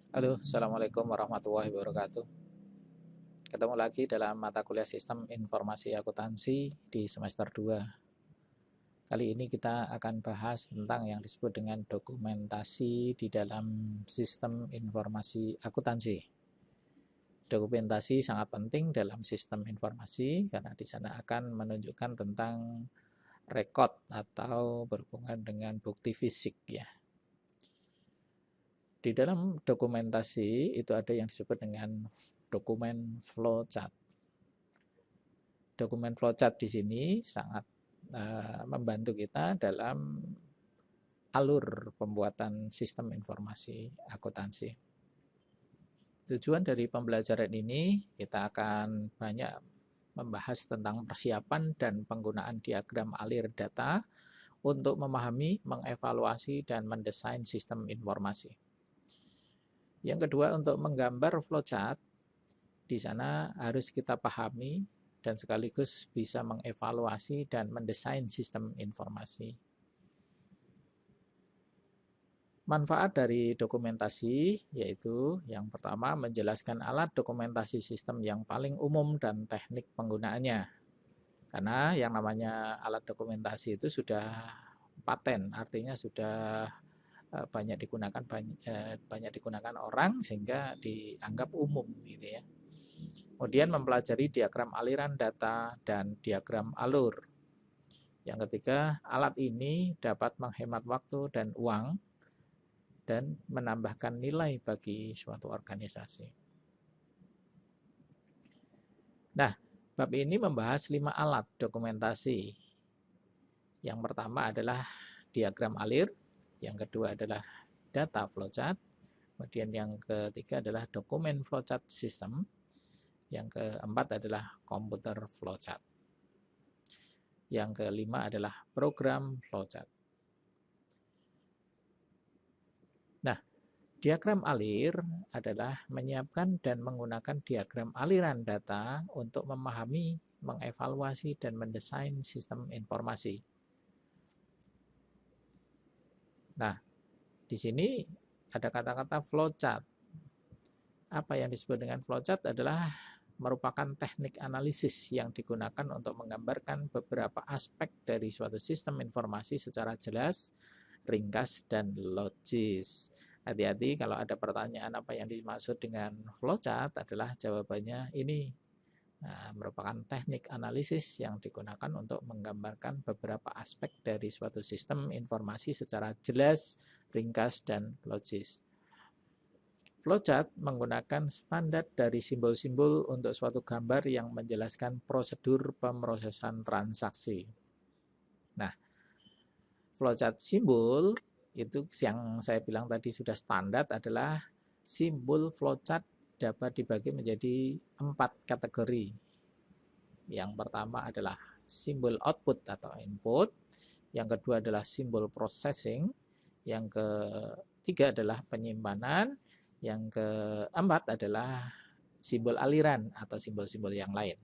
Halo, Assalamualaikum warahmatullahi wabarakatuh. Ketemu lagi dalam mata kuliah Sistem Informasi Akuntansi di semester 2. Kali ini kita akan bahas tentang yang disebut dengan dokumentasi di dalam Sistem Informasi Akuntansi. Dokumentasi sangat penting dalam sistem informasi karena di sana akan menunjukkan tentang rekod atau berhubungan dengan bukti fisik ya. Di dalam dokumentasi itu ada yang disebut dengan dokumen flowchart. Dokumen flowchart di sini sangat membantu kita dalam alur pembuatan sistem informasi akuntansi. Tujuan dari pembelajaran ini kita akan banyak membahas tentang persiapan dan penggunaan diagram alir data untuk memahami, mengevaluasi, dan mendesain sistem informasi. Yang kedua, untuk menggambar flowchart, di sana harus kita pahami dan sekaligus bisa mengevaluasi dan mendesain sistem informasi. Manfaat dari dokumentasi yaitu yang pertama menjelaskan alat dokumentasi sistem yang paling umum dan teknik penggunaannya. Karena yang namanya alat dokumentasi itu sudah paten, artinya sudah banyak digunakan orang sehingga dianggap umum gitu ya. Kemudian mempelajari diagram aliran data dan diagram alur. Yang ketiga, alat ini dapat menghemat waktu dan uang dan menambahkan nilai bagi suatu organisasi. Nah, bab ini membahas 5 alat dokumentasi. Yang pertama adalah diagram alir, yang kedua adalah data flowchart, kemudian yang ketiga adalah dokumen flowchart system, yang keempat adalah komputer flowchart. Yang kelima adalah program flowchart. Nah, diagram alir adalah menyiapkan dan menggunakan diagram aliran data untuk memahami, mengevaluasi, dan mendesain sistem informasi. Nah, di sini ada kata-kata flowchart. Apa yang disebut dengan flowchart adalah merupakan teknik analisis yang digunakan untuk menggambarkan beberapa aspek dari suatu sistem informasi secara jelas, ringkas, dan logis. Hati-hati kalau ada pertanyaan apa yang dimaksud dengan flowchart adalah jawabannya ini. Nah, merupakan teknik analisis yang digunakan untuk menggambarkan beberapa aspek dari suatu sistem informasi secara jelas, ringkas, dan logis. Flowchart menggunakan standar dari simbol-simbol untuk suatu gambar yang menjelaskan prosedur pemrosesan transaksi. Nah, flowchart simbol itu yang saya bilang tadi sudah standar adalah simbol flowchart dapat dibagi menjadi 4 kategori. Yang pertama adalah simbol output atau input, yang kedua adalah simbol processing, yang ketiga adalah penyimpanan, yang keempat adalah simbol aliran atau simbol-simbol yang lain.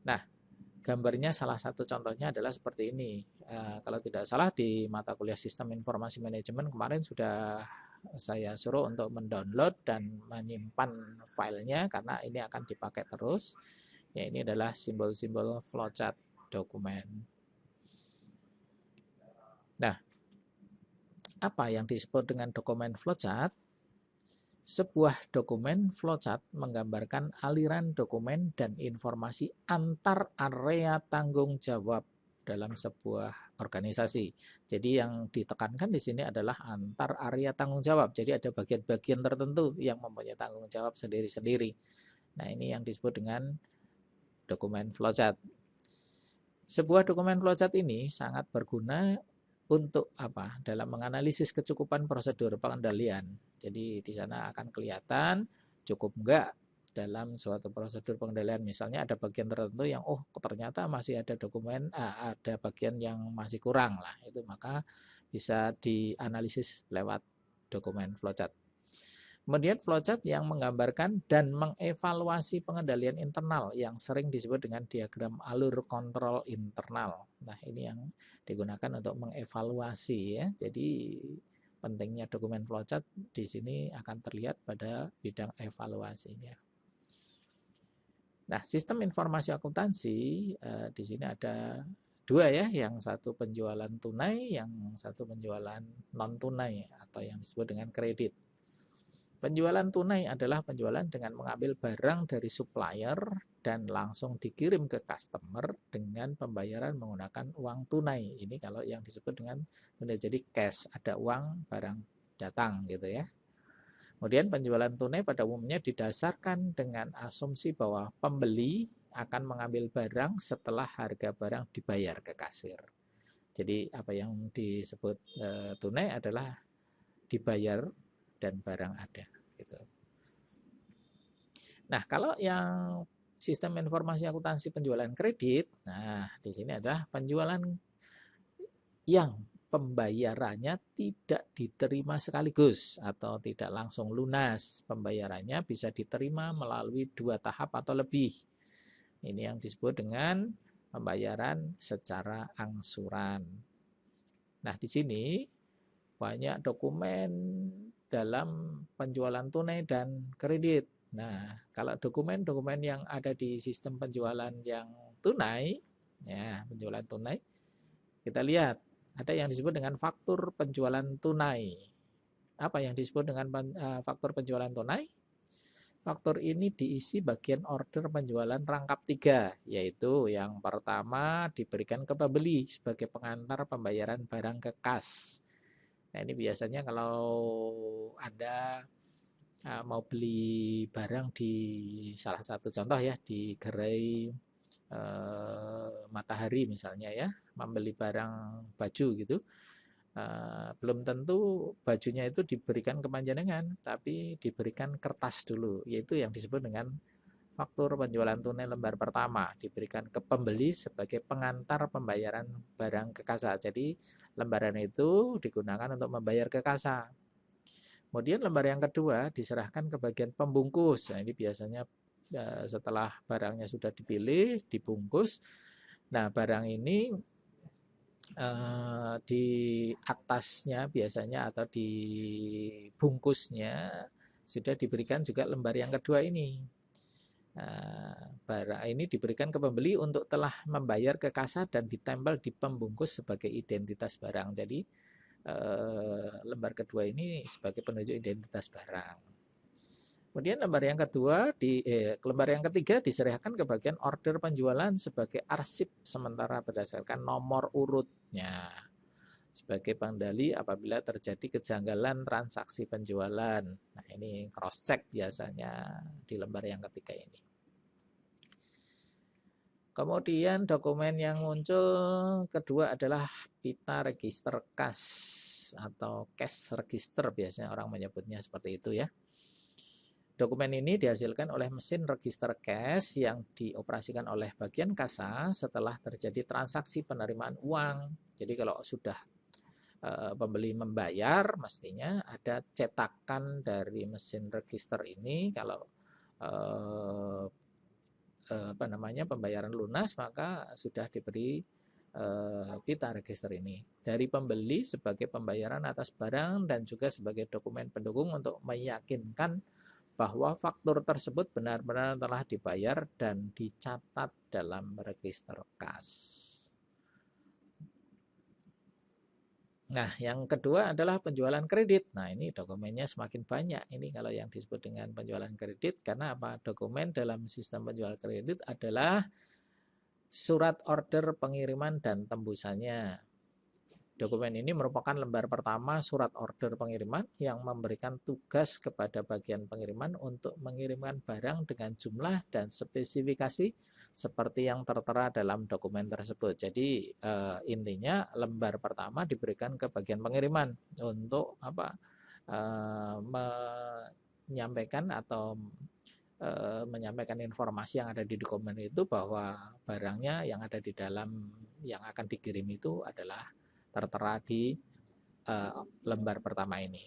Nah, gambarnya salah satu contohnya adalah seperti ini. Kalau tidak salah di mata kuliah Sistem Informasi Manajemen kemarin sudah saya suruh untuk mendownload dan menyimpan filenya karena ini akan dipakai terus. Ya, ini adalah simbol-simbol flowchart dokumen. Nah, apa yang disebut dengan dokumen flowchart? Sebuah dokumen flowchart menggambarkan aliran dokumen dan informasi antar area tanggung jawab dalam sebuah organisasi. Jadi yang ditekankan di sini adalah antar area tanggung jawab. Jadi ada bagian-bagian tertentu yang mempunyai tanggung jawab sendiri-sendiri. Nah, ini yang disebut dengan dokumen flowchart. Sebuah dokumen flowchart ini sangat berguna untuk apa? Dalam menganalisis kecukupan prosedur pengendalian. Jadi di sana akan kelihatan cukup enggak dalam suatu prosedur pengendalian. Misalnya ada bagian tertentu yang ternyata masih ada dokumen, ada bagian yang masih kurang lah. Itu maka bisa dianalisis lewat dokumen flowchart. Kemudian flowchart yang menggambarkan dan mengevaluasi pengendalian internal yang sering disebut dengan diagram alur kontrol internal. Nah, ini yang digunakan untuk mengevaluasi ya. Jadi pentingnya dokumen flowchart di sini akan terlihat pada bidang evaluasinya. Nah, sistem informasi akuntansi di sini ada dua ya, yang satu penjualan tunai, yang satu penjualan non tunai atau yang disebut dengan kredit. Penjualan tunai adalah penjualan dengan mengambil barang dari supplier dan langsung dikirim ke customer dengan pembayaran menggunakan uang tunai. Ini kalau yang disebut dengan tunai, jadi cash, ada uang, barang datang gitu ya. Kemudian penjualan tunai pada umumnya didasarkan dengan asumsi bahwa pembeli akan mengambil barang setelah harga barang dibayar ke kasir. Jadi apa yang disebut tunai adalah dibayar dan barang ada gitu. Nah, kalau yang sistem informasi akuntansi penjualan kredit, nah di sini adalah penjualan yang pembayarannya tidak diterima sekaligus atau tidak langsung lunas. Pembayarannya bisa diterima melalui 2 tahap atau lebih. Ini yang disebut dengan pembayaran secara angsuran. Nah, di sini banyak dokumen dalam penjualan tunai dan kredit. Nah, kalau dokumen-dokumen yang ada di sistem penjualan yang tunai, ya, penjualan tunai, kita lihat ada yang disebut dengan faktur penjualan tunai. Apa yang disebut dengan faktur penjualan tunai? Faktur ini diisi bagian order penjualan rangkap 3, yaitu yang pertama diberikan ke pembeli sebagai pengantar pembayaran barang ke kas. Nah, ini biasanya kalau Anda mau beli barang di salah satu contoh ya, di gerai Matahari misalnya ya, membeli barang baju gitu, belum tentu bajunya itu diberikan ke panjenengan, tapi diberikan kertas dulu, yaitu yang disebut dengan faktur penjualan tunai lembar pertama, diberikan ke pembeli sebagai pengantar pembayaran barang ke kasa. Jadi lembaran itu digunakan untuk membayar ke kasa. Kemudian lembar yang kedua diserahkan ke bagian pembungkus. Nah, ini biasanya setelah barangnya sudah dipilih, dibungkus. Nah, barang ini di atasnya biasanya atau di bungkusnya sudah diberikan juga lembar yang kedua ini. Barang ini diberikan ke pembeli untuk telah membayar ke kasa dan ditempel di pembungkus sebagai identitas barang. Jadi lembar kedua ini sebagai penunjuk identitas barang. Kemudian lembar yang kedua lembar yang ketiga diserahkan ke bagian order penjualan sebagai arsip sementara berdasarkan nomor urutnya sebagai pengendali apabila terjadi kejanggalan transaksi penjualan. Nah, ini cross check biasanya di lembar yang ketiga ini. Kemudian dokumen yang muncul kedua adalah pita register kas atau cash register, biasanya orang menyebutnya seperti itu ya. Dokumen ini dihasilkan oleh mesin register cash yang dioperasikan oleh bagian kasa setelah terjadi transaksi penerimaan uang. Jadi kalau sudah pembeli membayar, mestinya ada cetakan dari mesin register ini. Kalau pembayaran lunas, maka sudah diberi pita register ini dari pembeli sebagai pembayaran atas barang dan juga sebagai dokumen pendukung untuk meyakinkan bahwa faktur tersebut benar-benar telah dibayar dan dicatat dalam register kas. Nah, yang kedua adalah penjualan kredit. Nah, ini dokumennya semakin banyak. Ini kalau yang disebut dengan penjualan kredit, karena apa? Dokumen dalam sistem penjualan kredit adalah surat order pengiriman dan tembusannya. Dokumen ini merupakan lembar pertama surat order pengiriman yang memberikan tugas kepada bagian pengiriman untuk mengirimkan barang dengan jumlah dan spesifikasi seperti yang tertera dalam dokumen tersebut. Jadi intinya lembar pertama diberikan ke bagian pengiriman untuk menyampaikan atau menyampaikan informasi yang ada di dokumen itu bahwa barangnya yang ada di dalam yang akan dikirim itu adalah tertera di lembar pertama ini.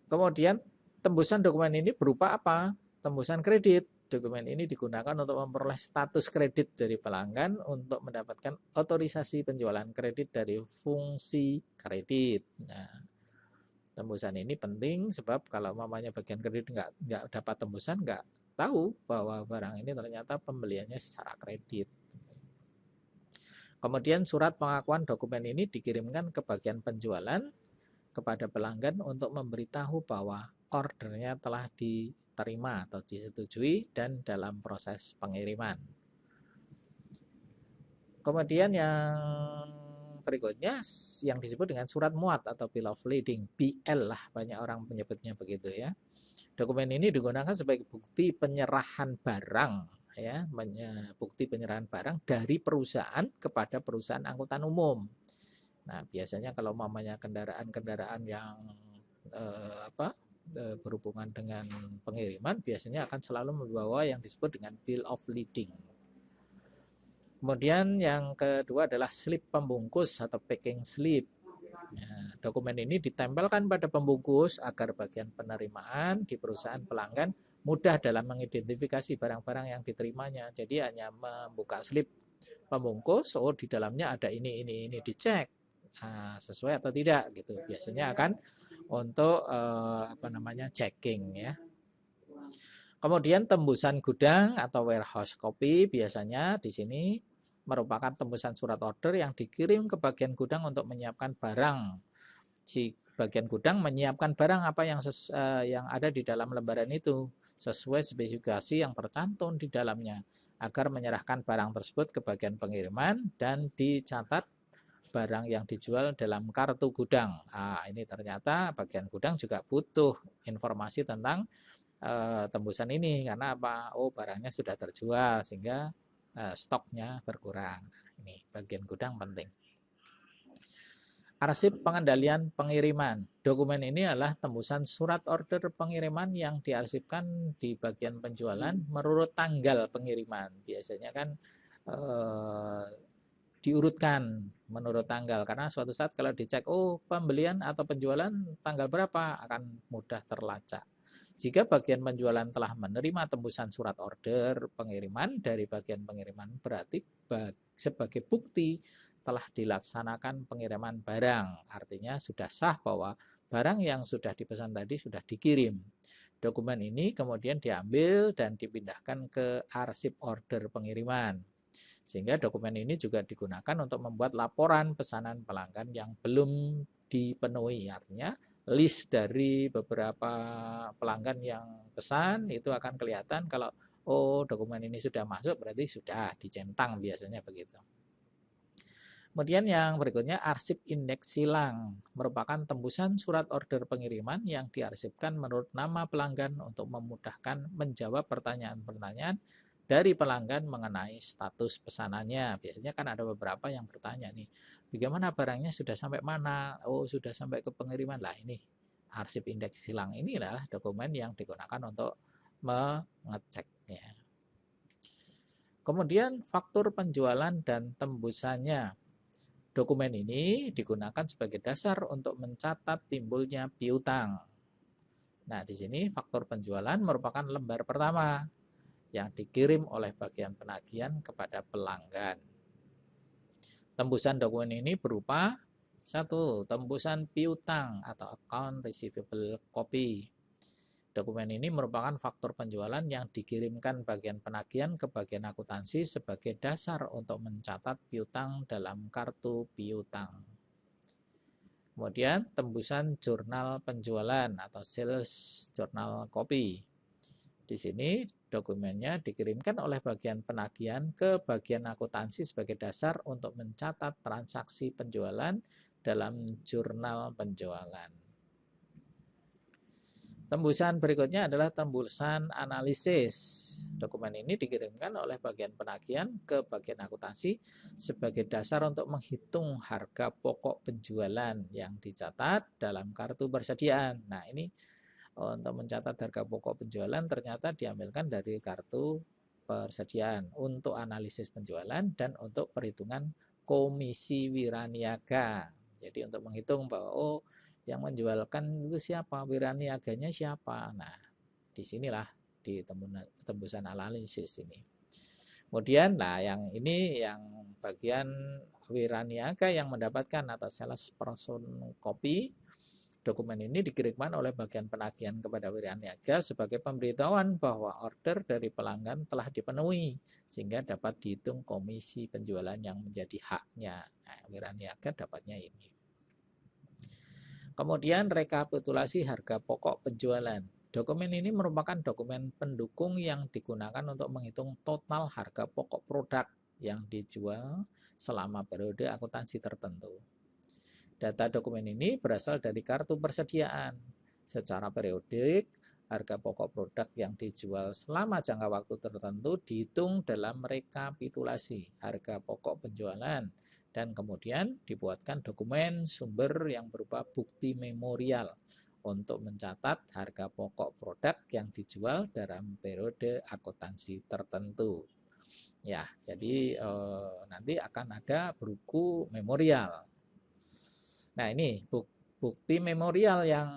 Kemudian tembusan dokumen ini berupa apa? Tembusan kredit. Dokumen ini digunakan untuk memperoleh status kredit dari pelanggan untuk mendapatkan otorisasi penjualan kredit dari fungsi kredit. Nah, Tembusan ini penting sebab kalau mamanya bagian kredit nggak dapat tembusan, nggak tahu bahwa barang ini ternyata pembeliannya secara kredit. Kemudian surat pengakuan dokumen ini dikirimkan ke bagian penjualan kepada pelanggan untuk memberitahu bahwa ordernya telah diterima atau disetujui dan dalam proses pengiriman. Kemudian yang berikutnya yang disebut dengan surat muat atau bill of lading, BL lah banyak orang menyebutnya begitu ya. Dokumen ini digunakan sebagai bukti penyerahan barang ya, bukti penyerahan barang dari perusahaan kepada perusahaan angkutan umum. Nah, biasanya kalau mamanya kendaraan-kendaraan yang berhubungan dengan pengiriman biasanya akan selalu membawa yang disebut dengan bill of lading. Kemudian yang kedua adalah slip pembungkus atau packing slip. Ya, dokumen ini ditempelkan pada pembungkus agar bagian penerimaan di perusahaan pelanggan mudah dalam mengidentifikasi barang-barang yang diterimanya. Jadi hanya membuka slip pembungkus, oh di dalamnya ada ini dicek sesuai atau tidak gitu. Biasanya akan untuk checking ya. Kemudian tembusan gudang atau warehouse copy biasanya di sini merupakan tembusan surat order yang dikirim ke bagian gudang untuk menyiapkan barang. Si bagian gudang menyiapkan barang apa yang ada di dalam lembaran itu sesuai spesifikasi yang tercantum di dalamnya agar menyerahkan barang tersebut ke bagian pengiriman dan dicatat barang yang dijual dalam kartu gudang. Ini ternyata bagian gudang juga butuh informasi tentang tembusan ini karena apa? Oh, barangnya sudah terjual sehingga stoknya berkurang. Ini bagian gudang penting. Arsip pengendalian pengiriman. Dokumen ini adalah tembusan surat order pengiriman yang diarsipkan di bagian penjualan menurut tanggal pengiriman. Biasanya kan diurutkan menurut tanggal karena suatu saat kalau dicek pembelian atau penjualan tanggal berapa akan mudah terlacak. Jika bagian penjualan telah menerima tembusan surat order pengiriman dari bagian pengiriman berarti sebagai bukti telah dilaksanakan pengiriman barang. Artinya sudah sah bahwa barang yang sudah dipesan tadi sudah dikirim. Dokumen ini kemudian diambil dan dipindahkan ke arsip order pengiriman. Sehingga dokumen ini juga digunakan untuk membuat laporan pesanan pelanggan yang belum dipenuhi. Artinya list dari beberapa pelanggan yang pesan itu akan kelihatan kalau dokumen ini sudah masuk berarti sudah dicentang biasanya begitu. Kemudian yang berikutnya arsip indeks silang merupakan tembusan surat order pengiriman yang diarsipkan menurut nama pelanggan untuk memudahkan menjawab pertanyaan-pertanyaan dari pelanggan mengenai status pesanannya. Biasanya kan ada beberapa yang bertanya nih, bagaimana barangnya sudah sampai mana? Oh, sudah sampai ke pengiriman. Lah ini arsip indeks silang inilah dokumen yang digunakan untuk mengeceknya. Kemudian faktur penjualan dan tembusannya. Dokumen ini digunakan sebagai dasar untuk mencatat timbulnya piutang. Nah, di sini faktur penjualan merupakan lembar pertama yang dikirim oleh bagian penagihan kepada pelanggan. Tembusan dokumen ini berupa 1. Tembusan piutang atau account receivable copy. Dokumen ini merupakan faktur penjualan yang dikirimkan bagian penagihan ke bagian akuntansi sebagai dasar untuk mencatat piutang dalam kartu piutang. Kemudian tembusan jurnal penjualan atau sales journal copy. Di sini dokumennya dikirimkan oleh bagian penagihan ke bagian akuntansi sebagai dasar untuk mencatat transaksi penjualan dalam jurnal penjualan. Tembusan berikutnya adalah tembusan analisis. Dokumen ini dikirimkan oleh bagian penagihan ke bagian akuntansi sebagai dasar untuk menghitung harga pokok penjualan yang dicatat dalam kartu persediaan. Nah, ini untuk mencatat harga pokok penjualan ternyata diambilkan dari kartu persediaan untuk analisis penjualan dan untuk perhitungan komisi wiraniaga. Jadi untuk menghitung bahwa yang menjualkan itu siapa, wiraniaganya siapa. Nah, disinilah di tembusan analisis ini. Kemudian, yang ini yang bagian wiraniaga yang mendapatkan atau sales person copy. Dokumen ini dikirimkan oleh bagian penagihan kepada Wiraniaga sebagai pemberitahuan bahwa order dari pelanggan telah dipenuhi, sehingga dapat dihitung komisi penjualan yang menjadi haknya. Nah, Wiraniaga dapatnya ini. Kemudian rekapitulasi harga pokok penjualan. Dokumen ini merupakan dokumen pendukung yang digunakan untuk menghitung total harga pokok produk yang dijual selama periode akuntansi tertentu. Data dokumen ini berasal dari kartu persediaan. Secara periodik, harga pokok produk yang dijual selama jangka waktu tertentu dihitung dalam rekapitulasi harga pokok penjualan dan kemudian dibuatkan dokumen sumber yang berupa bukti memorial untuk mencatat harga pokok produk yang dijual dalam periode akuntansi tertentu. Ya, jadi nanti akan ada buku memorial. Nah, ini bukti memorial yang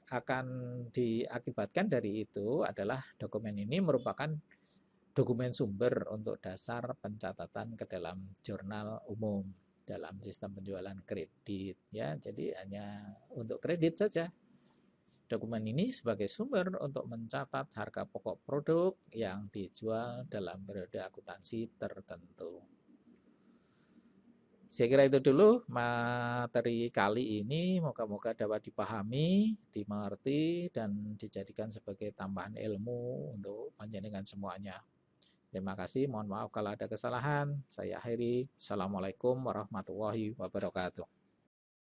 akan diakibatkan dari itu adalah dokumen ini merupakan dokumen sumber untuk dasar pencatatan ke dalam jurnal umum dalam sistem penjualan kredit ya. Jadi hanya untuk kredit saja. Dokumen ini sebagai sumber untuk mencatat harga pokok produk yang dijual dalam periode akuntansi tertentu. Saya kira itu dulu materi kali ini, moga-moga dapat dipahami, dimengerti, dan dijadikan sebagai tambahan ilmu untuk panjenengan semuanya. Terima kasih, mohon maaf kalau ada kesalahan. Saya akhiri. Assalamualaikum warahmatullahi wabarakatuh.